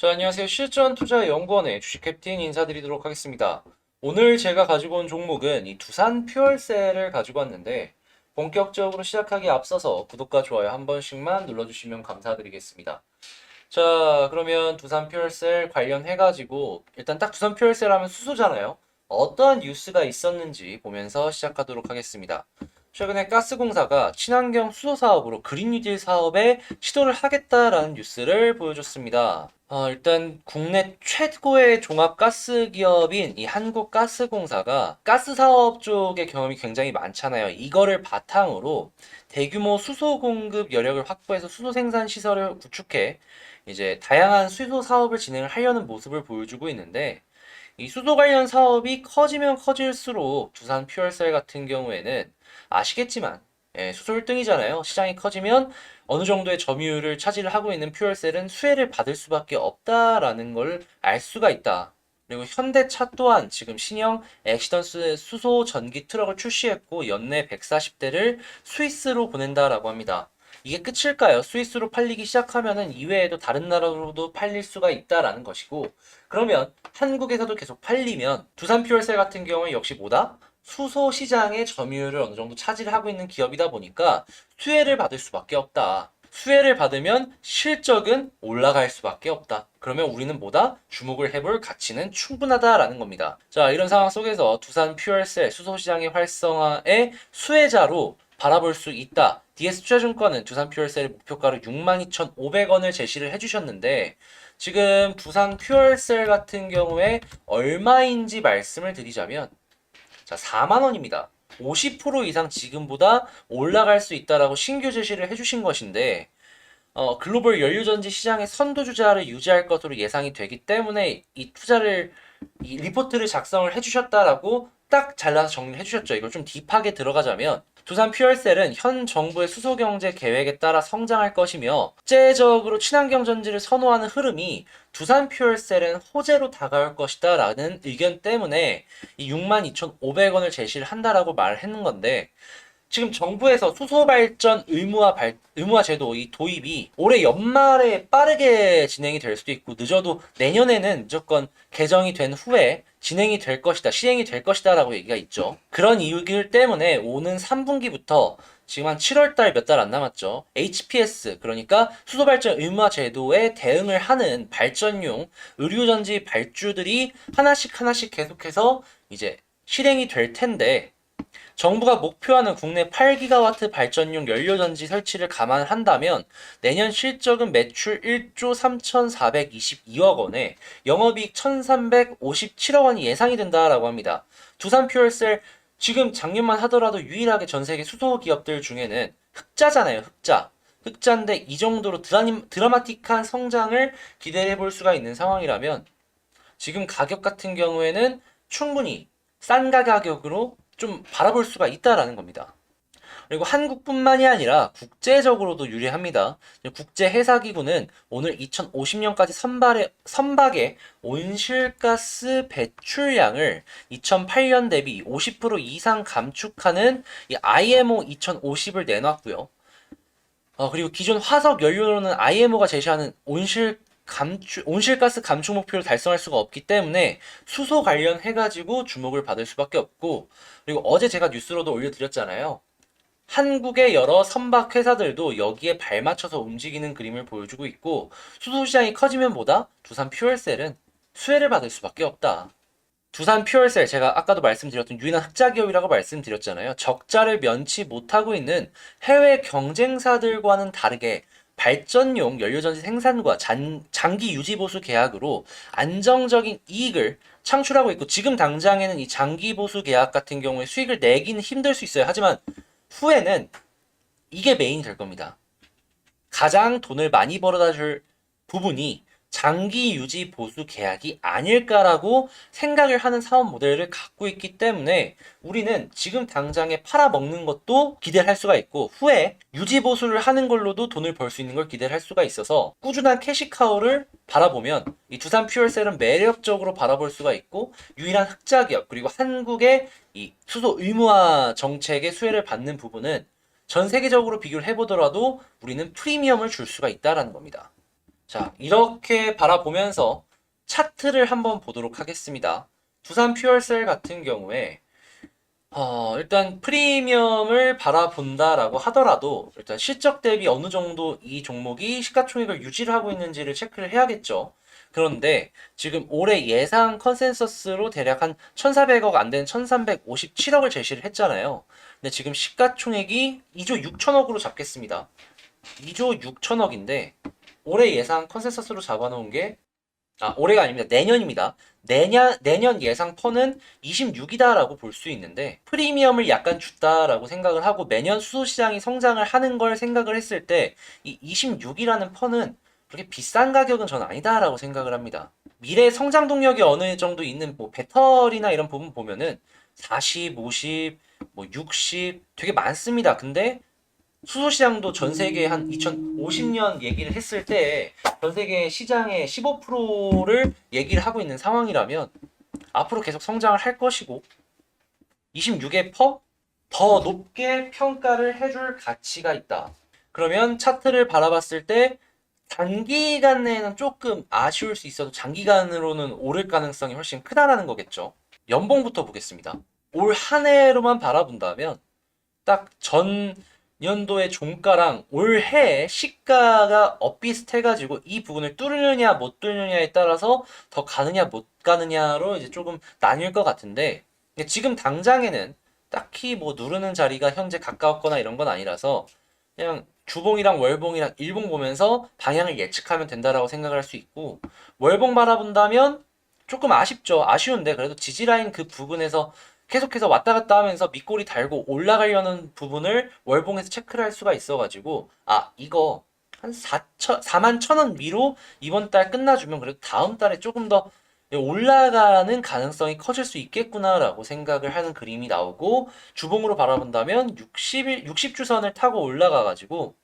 안녕하세요. 실전투자연구원의 주식캡틴 인사드리도록 하겠습니다. 오늘 제가 가지고 온 종목은 이 두산 퓨얼셀을 가지고 왔는데 본격적으로 시작하기에 앞서서 구독과 좋아요 한 번씩만 눌러주시면 감사드리겠습니다. 자, 그러면 두산 퓨얼셀 관련해가지고 일단 딱 두산 퓨얼셀 하면 수소잖아요. 어떠한 뉴스가 있었는지 보면서 시작하도록 하겠습니다. 최근에 가스공사가 친환경 수소 사업으로 그린 뉴딜 사업에 시도를 하겠다라는 뉴스를 보여줬습니다. 일단 국내 최고의 종합 가스 기업인 이 한국가스공사가 가스 사업 쪽의 경험이 굉장히 많잖아요. 이거를 바탕으로 대규모 수소 공급 여력을 확보해서 수소 생산 시설을 구축해 이제 다양한 수소 사업을 진행을 하려는 모습을 보여주고 있는데, 이 수소 관련 사업이 커지면 커질수록 두산 퓨얼셀 같은 경우에는 아시겠지만 수소 1등이잖아요. 시장이 커지면 어느 정도의 점유율을 차지를 하고 있는 퓨얼셀은 수혜를 받을 수밖에 없다라는 걸 알 수가 있다. 그리고 현대차 또한 지금 신형 엑시던스 수소 전기 트럭을 출시했고 연내 140대를 스위스로 보낸다라고 합니다. 이게 끝일까요? 스위스로 팔리기 시작하면은 이외에도 다른 나라로도 팔릴 수가 있다라는 것이고, 그러면 한국에서도 계속 팔리면 두산 퓨얼셀 같은 경우에 역시 뭐다? 수소 시장의 점유율을 어느 정도 차지를 하고 있는 기업이다 보니까 수혜를 받을 수밖에 없다. 수혜를 받으면 실적은 올라갈 수밖에 없다. 그러면 우리는 뭐다? 주목을 해볼 가치는 충분하다라는 겁니다. 자, 이런 상황 속에서 두산 퓨얼셀 수소시장의 활성화의 수혜자로 바라볼 수 있다. DS투자증권은 두산 퓨얼셀의 목표가로 62,500원을 제시를 해주셨는데, 지금 두산 퓨얼셀 같은 경우에 얼마인지 말씀을 드리자면, 자, 4만 원입니다. 50% 이상 지금보다 올라갈 수 있다라고 신규 제시를 해주신 것인데, 글로벌 연료전지 시장의 선두주자를 유지할 것으로 예상이 되기 때문에 이 리포트를 작성을 해주셨다라고 딱 잘라서 정리를 해주셨죠. 이걸 좀 딥하게 들어가자면, 두산 퓨얼셀은 현 정부의 수소경제 계획에 따라 성장할 것이며 국제적으로 친환경 전지를 선호하는 흐름이 두산 퓨얼셀은 호재로 다가올 것이다 라는 의견 때문에 이 62,500원을 제시를 한다라고 말을 했는 건데, 지금 정부에서 수소 발전 의무화 제도 이 도입이 올해 연말에 빠르게 진행이 될 수도 있고, 늦어도 내년에는 무조건 개정이 된 후에 진행이 될 것이다, 시행이 될 것이다 라고 얘기가 있죠. 그런 이유들 때문에 오는 3분기부터 지금 한 7월 달 몇 달 안 남았죠. HPS, 그러니까 수소 발전 의무화 제도에 대응을 하는 발전용 의료전지 발주들이 하나씩 계속해서 이제 실행이 될 텐데, 정부가 목표하는 국내 8기가와트 발전용 연료전지 설치를 감안한다면 내년 실적은 매출 1조 3,422억 원에 영업이익 1,357억 원이 예상이 된다라고 합니다. 두산 퓨얼셀 지금 작년만 하더라도 유일하게 전 세계 수소 기업들 중에는 흑자잖아요, 흑자. 흑자인데 이 정도로 드라마틱한 성장을 기대해 볼 수가 있는 상황이라면, 지금 가격 같은 경우에는 충분히 싼 가격으로 좀 바라볼 수가 있다라는 겁니다. 그리고 한국뿐만이 아니라 국제적으로도 유리합니다. 국제해사기구는 오늘 2050년까지 선박의 온실가스 배출량을 2008년 대비 50% 이상 감축하는 이 IMO 2050을 내놨고요. 그리고 기존 화석 연료로는 IMO가 제시하는 온실가스 감축 목표를 달성할 수가 없기 때문에 수소 관련해가지고 주목을 받을 수밖에 없고, 그리고 어제 제가 뉴스로도 올려드렸잖아요. 한국의 여러 선박 회사들도 여기에 발맞춰서 움직이는 그림을 보여주고 있고, 수소 시장이 커지면 뭐다? 두산 퓨얼셀은 수혜를 받을 수밖에 없다. 두산 퓨얼셀, 제가 아까도 말씀드렸던 유일한 흑자 기업이라고 말씀드렸잖아요. 적자를 면치 못하고 있는 해외 경쟁사들과는 다르게 발전용 연료전지 생산과 장기 유지 보수 계약으로 안정적인 이익을 창출하고 있고, 지금 당장에는 이 장기 보수 계약 같은 경우에 수익을 내기는 힘들 수 있어요. 하지만 후에는 이게 메인이 될 겁니다. 가장 돈을 많이 벌어다 줄 부분이 장기 유지 보수 계약이 아닐까라고 생각을 하는 사업 모델을 갖고 있기 때문에 우리는 지금 당장에 팔아먹는 것도 기대를 할 수가 있고, 후에 유지 보수를 하는 걸로도 돈을 벌 수 있는 걸 기대를 할 수가 있어서 꾸준한 캐시카우를 바라보면 이 두산 퓨얼셀은 매력적으로 바라볼 수가 있고, 유일한 흑자 기업, 그리고 한국의 이 수소 의무화 정책의 수혜를 받는 부분은 전 세계적으로 비교를 해보더라도 우리는 프리미엄을 줄 수가 있다라는 겁니다. 자, 이렇게 바라보면서 차트를 한번 보도록 하겠습니다. 두산 퓨얼셀 같은 경우에 일단 프리미엄을 바라본다라고 하더라도 일단 실적 대비 어느 정도 이 종목이 시가총액을 유지를 하고 있는지를 체크를 해야겠죠. 그런데 지금 올해 예상 컨센서스로 대략 한 1,400억 안 되는 1,357억을 제시를 했잖아요. 근데 지금 시가총액이 2조 6천억으로 잡겠습니다. 2조 6천억인데 올해 예상 컨센서스로 잡아놓은 게 올해가 아닙니다. 내년입니다. 내년 예상 펀은 26이다라고 볼 수 있는데 프리미엄을 약간 줬다라고 생각을 하고 매년 수소시장이 성장을 하는 걸 생각을 했을 때 이 26이라는 펀은 그렇게 비싼 가격은 전 아니다라고 생각을 합니다. 미래 성장 동력이 어느 정도 있는 뭐 배터리나 이런 부분 보면은 40, 50, 뭐 60 되게 많습니다. 근데 수소시장도 전 세계 한 2050년 얘기를 했을 때 전 세계 시장의 15%를 얘기를 하고 있는 상황이라면 앞으로 계속 성장을 할 것이고 26의 더 높게 평가를 해줄 가치가 있다. 그러면 차트를 바라봤을 때 단기간 내에는 조금 아쉬울 수 있어도 장기간으로는 오를 가능성이 훨씬 크다라는 거겠죠. 연봉부터 보겠습니다. 올 한 해로만 바라본다면 딱 전 연도의 종가랑 올해 시가가 엇비슷해가지고 이 부분을 뚫느냐 못 뚫느냐에 따라서 더 가느냐 못 가느냐로 이제 조금 나뉠 것 같은데 지금 당장에는 딱히 뭐 누르는 자리가 현재 가까웠거나 이런 건 아니라서 그냥 주봉이랑 월봉이랑 일봉 보면서 방향을 예측하면 된다라고 생각을 할 수 있고 월봉 바라본다면 조금 아쉽죠. 아쉬운데 그래도 지지라인 그 부분에서 계속해서 왔다 갔다 하면서 밑꼬리 달고 올라가려는 부분을 월봉에서 체크를 할 수가 있어가지고 이거 한 4만 1,000원 미로 이번 달 끝나주면 그래도 다음 달에 조금 더 올라가는 가능성이 커질 수 있겠구나라고 생각을 하는 그림이 나오고 주봉으로 바라본다면 60주선을 타고 올라가가지고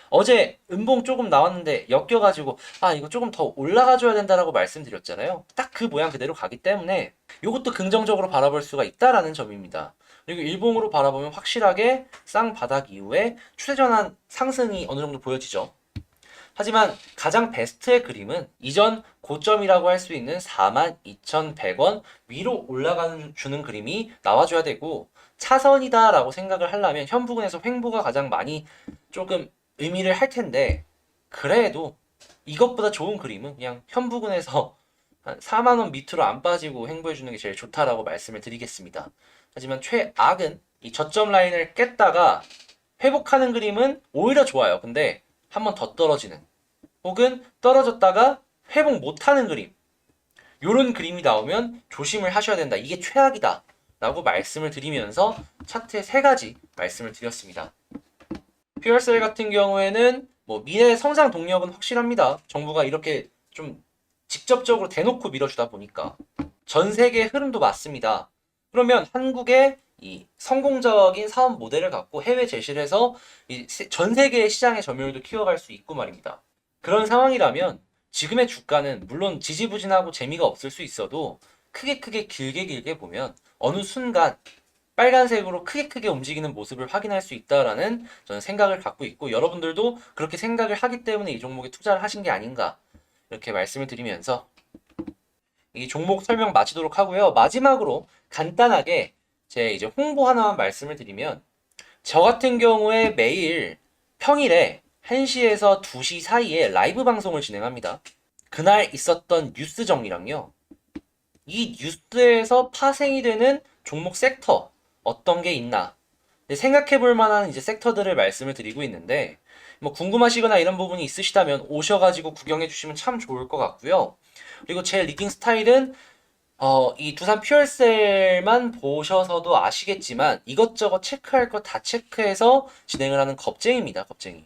어제 음봉 조금 나왔는데 엮여가지고 이거 조금 더 올라가줘야 된다라고 말씀드렸잖아요. 딱 그 모양 그대로 가기 때문에 이것도 긍정적으로 바라볼 수가 있다라는 점입니다. 그리고 일봉으로 바라보면 확실하게 쌍바닥 이후에 추세전환 상승이 어느 정도 보여지죠. 하지만 가장 베스트의 그림은 이전 고점이라고 할 수 있는 42,100원 위로 올라가는 주는 그림이 나와줘야 되고 차선이다라고 생각을 하려면 현 부근에서 횡보가 가장 많이 조금 의미를 할 텐데 그래도 이것보다 좋은 그림은 그냥 현 부근에서 한 4만 원 밑으로 안 빠지고 횡보해 주는 게 제일 좋다라고 말씀을 드리겠습니다. 하지만 최악은 이 저점 라인을 깼다가 회복하는 그림은 오히려 좋아요. 근데 한 번 더 떨어지는 혹은 떨어졌다가 회복 못하는 그림 요런 그림이 나오면 조심을 하셔야 된다. 이게 최악이다 라고 말씀을 드리면서 차트의 세 가지 말씀을 드렸습니다. 퓨얼셀 같은 경우에는 뭐 미래 성장 동력은 확실합니다. 정부가 이렇게 좀 직접적으로 대놓고 밀어주다 보니까 전 세계 흐름도 맞습니다. 그러면 한국의 이 성공적인 사업 모델을 갖고 해외 제시를 해서 전 세계의 시장의 점유율도 키워갈 수 있고 말입니다. 그런 상황이라면 지금의 주가는 물론 지지부진하고 재미가 없을 수 있어도 크게 길게 보면 어느 순간 빨간색으로 크게 움직이는 모습을 확인할 수 있다라는 저는 생각을 갖고 있고 여러분들도 그렇게 생각을 하기 때문에 이 종목에 투자를 하신 게 아닌가 이렇게 말씀을 드리면서 이 종목 설명 마치도록 하고요. 마지막으로 간단하게 제 이제 홍보 하나만 말씀을 드리면 저 같은 경우에 매일 평일에 1시에서 2시 사이에 라이브 방송을 진행합니다. 그날 있었던 뉴스 정리랑요. 이 뉴스에서 파생이 되는 종목 섹터 어떤 게 있나 생각해 볼 만한 이제 섹터들을 말씀을 드리고 있는데 뭐 궁금하시거나 이런 부분이 있으시다면 오셔가지고 구경해 주시면 참 좋을 것 같고요. 그리고 제 리딩 스타일은 이 두산 퓨얼셀만 보셔서도 아시겠지만 이것저것 체크할 거 다 체크해서 진행을 하는 겁쟁이입니다. 겁쟁이.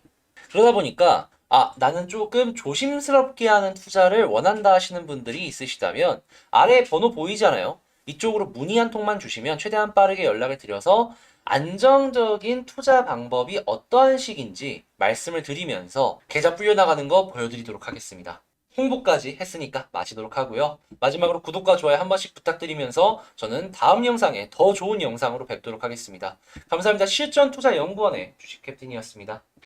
그러다 보니까 나는 조금 조심스럽게 하는 투자를 원한다 하시는 분들이 있으시다면 아래 번호 보이잖아요. 이쪽으로 문의 한 통만 주시면 최대한 빠르게 연락을 드려서 안정적인 투자 방법이 어떠한 식인지 말씀을 드리면서 계좌 불려나가는 거 보여드리도록 하겠습니다. 홍보까지 했으니까 마치도록 하고요. 마지막으로 구독과 좋아요 한 번씩 부탁드리면서 저는 다음 영상에 더 좋은 영상으로 뵙도록 하겠습니다. 감사합니다. 실전투자연구원의 주식캡틴이었습니다.